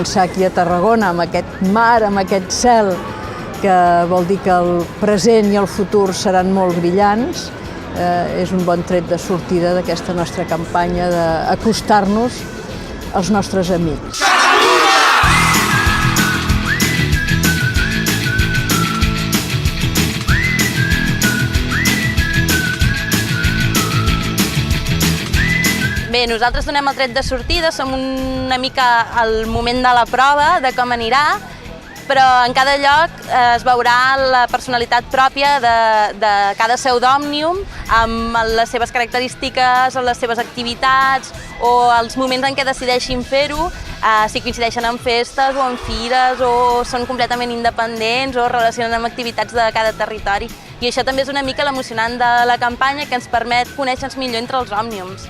començar aquí a Tarragona, amb aquest mar, amb aquest cel, que vol dir que el present i el futur seran molt brillants. És un bon tret de sortida d'aquesta nostra campanya d'acostar-nos als nostres amics. Bé, nosaltres donem el tret de sortida, som una mica al moment de la prova, de com anirà, però en cada lloc es veurà la personalitat pròpia de cada seu d'Òmnium, amb les seves característiques, les seves activitats o els moments en què decideixin fer-ho, si coincideixen en festes o en fires o són completament independents o relacionen amb activitats de cada territori. I això també és una mica l'emocionant de la campanya, que ens permet conèixer-nos millor entre els Òmniums.